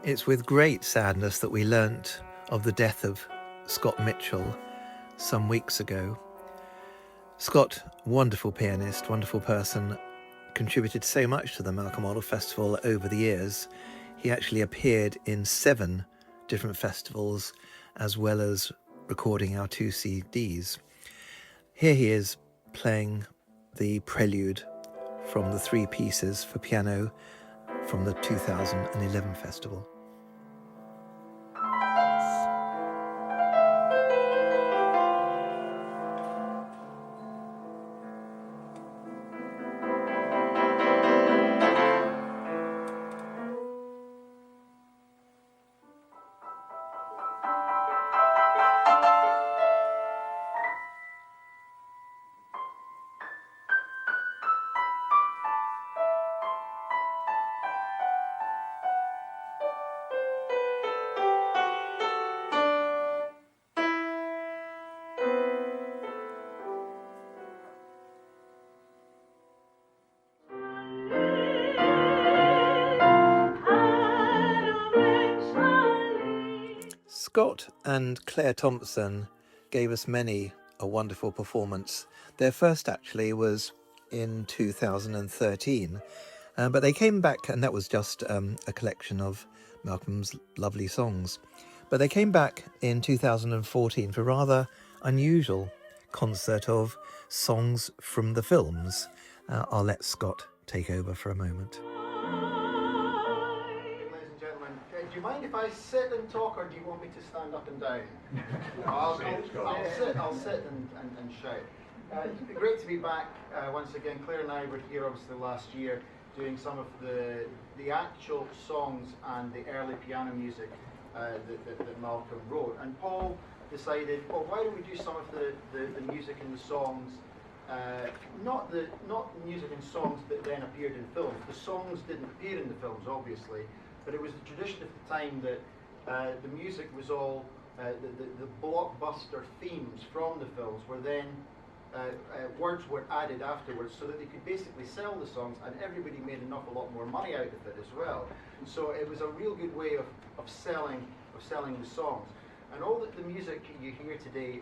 It's with great sadness that we learnt of the death of Scott Mitchell some weeks ago. Scott, wonderful pianist, wonderful person, contributed so much to the Malcolm Model Festival over the years. He actually appeared in 7 different festivals, as well as recording our 2 CDs. Here he is playing the prelude from the 3 pieces for piano from the 2011 festival. Scott and Claire Thompson gave us many a wonderful performance. Their first actually was in 2013, but they came back, and that was just a collection of Malcolm's lovely songs. But they came back in 2014 for a rather unusual concert of songs from the films. I'll let Scott take over for a moment. Do you mind if I sit and talk, or do you want me to stand up and down? I'll sit and shout. It's great to be back once again. Claire and I were here obviously last year doing some of the actual songs and the early piano music that Malcolm wrote. And Paul decided, well, why don't we do some of the music and the songs, not music and songs that then appeared in films. The songs didn't appear in the films, obviously, but it was the tradition of the time that the music was all, the blockbuster themes from the films were then, words were added afterwards so that they could basically sell the songs, and everybody made an awful lot more money out of it as well. So it was a real good way of selling the songs. And all the music you hear today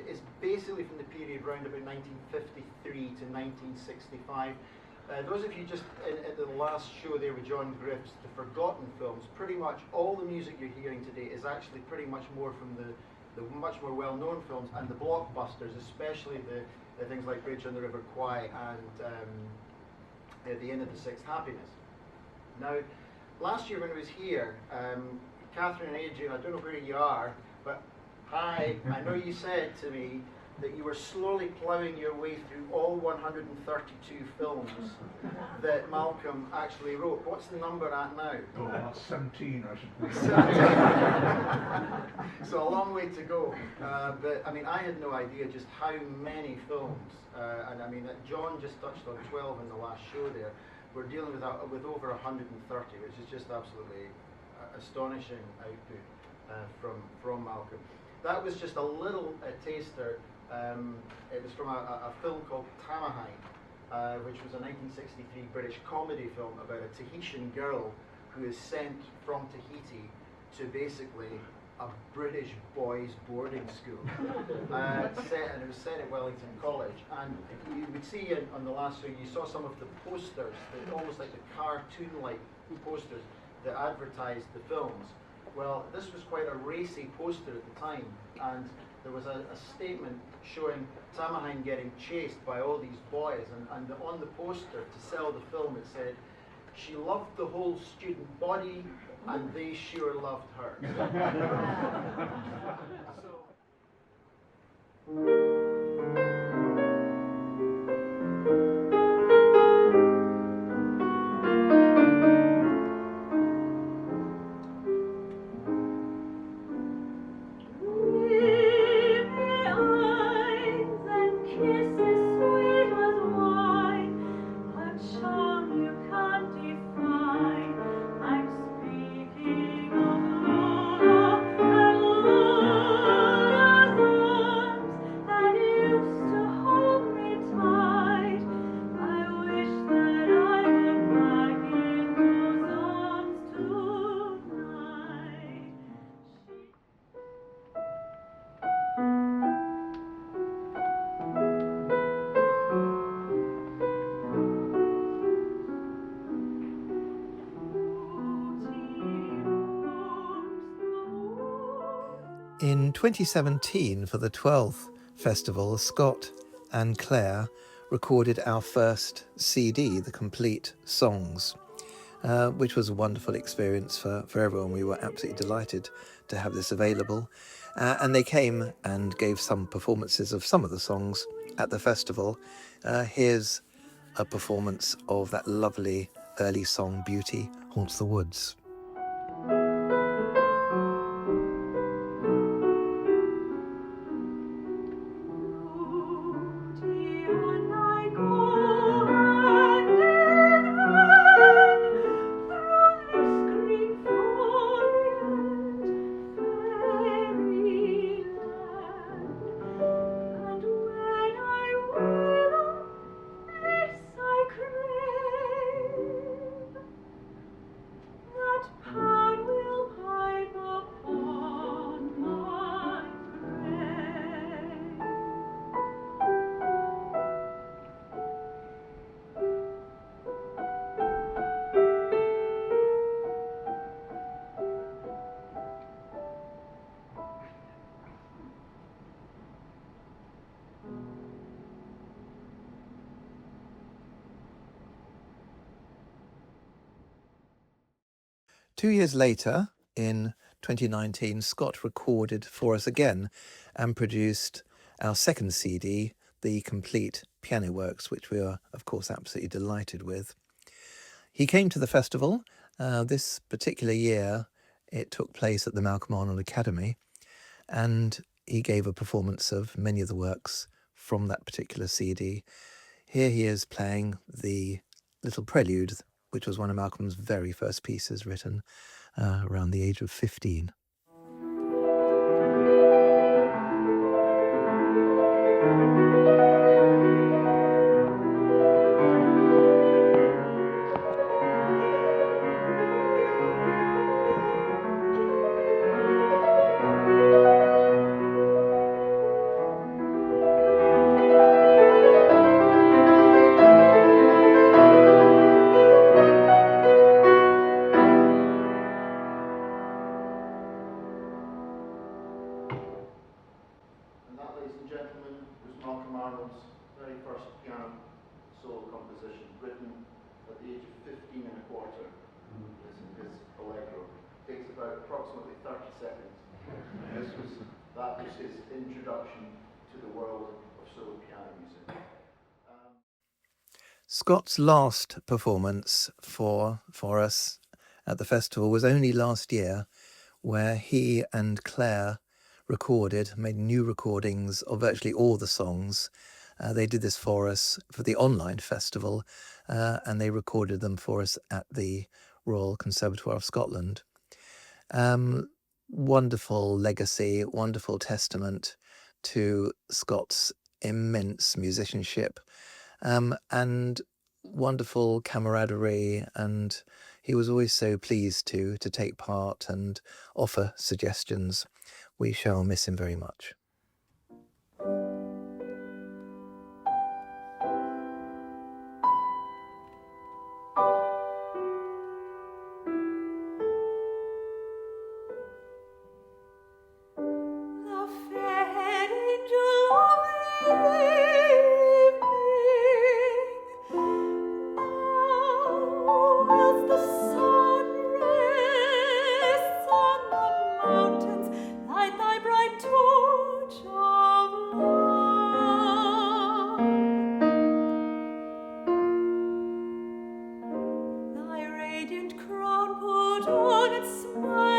is basically from the period around about 1953 to 1965. Those of you just at the last show there with John Griff's The Forgotten Films, pretty much all the music you're hearing today is actually pretty much more from the much more well-known films and the blockbusters, especially the things like Bridge on the River Kwai and The Inn of the Sixth Happiness. Now, last year when I was here, Catherine and Adrian, I don't know where you are, but hi, I know you said to me that you were slowly ploughing your way through all 132 films that Malcolm actually wrote. What's the number at now? Oh, that's 17, I suppose. So a long way to go. But I mean, I had no idea just how many films, and I mean, John just touched on 12 in the last show there. We're dealing with over 130, which is just absolutely astonishing output from Malcolm. That was just a little taster. It was from a film called Tamahine, which was a 1963 British comedy film about a Tahitian girl who is sent from Tahiti to basically a British boys' boarding school. And it was set at Wellington College. And you would see on the last show, you saw some of the posters, almost like the cartoon-like posters that advertised the films. Well, this was quite a racy poster at the time, and there was a statement showing Tamahine getting chased by all these boys, and on the poster to sell the film it said, "She loved the whole student body, and they sure loved her." In 2017, for the 12th festival, Scott and Claire recorded our first CD, The Complete Songs, which was a wonderful experience for everyone. We were absolutely delighted to have this available. And they came and gave some performances of some of the songs at the festival. Here's a performance of that lovely early song, Beauty Haunts the Woods. Two years later, in 2019, Scott recorded for us again and produced our second CD, The Complete Piano Works, which we are, of course, absolutely delighted with. He came to the festival. This particular year, it took place at the Malcolm Arnold Academy, and he gave a performance of many of the works from that particular CD. Here he is playing the little prelude, which was one of Malcolm's very first pieces written around the age of 15. And that, ladies and gentlemen, was Malcolm Arnold's very first piano solo composition, written at the age of 15 and a quarter. His Allegro. Takes about approximately 30 seconds. That was his introduction to the world of solo piano music. Scott's last performance for us at the festival was only last year, where he and Claire made new recordings of virtually all the songs. They did this for us for the online festival, and they recorded them for us at the Royal Conservatoire of Scotland. Wonderful legacy, wonderful testament to Scott's immense musicianship, and wonderful camaraderie, and he was always so pleased to take part and offer suggestions. We shall miss him very much. Thy radiant crown put on its smile.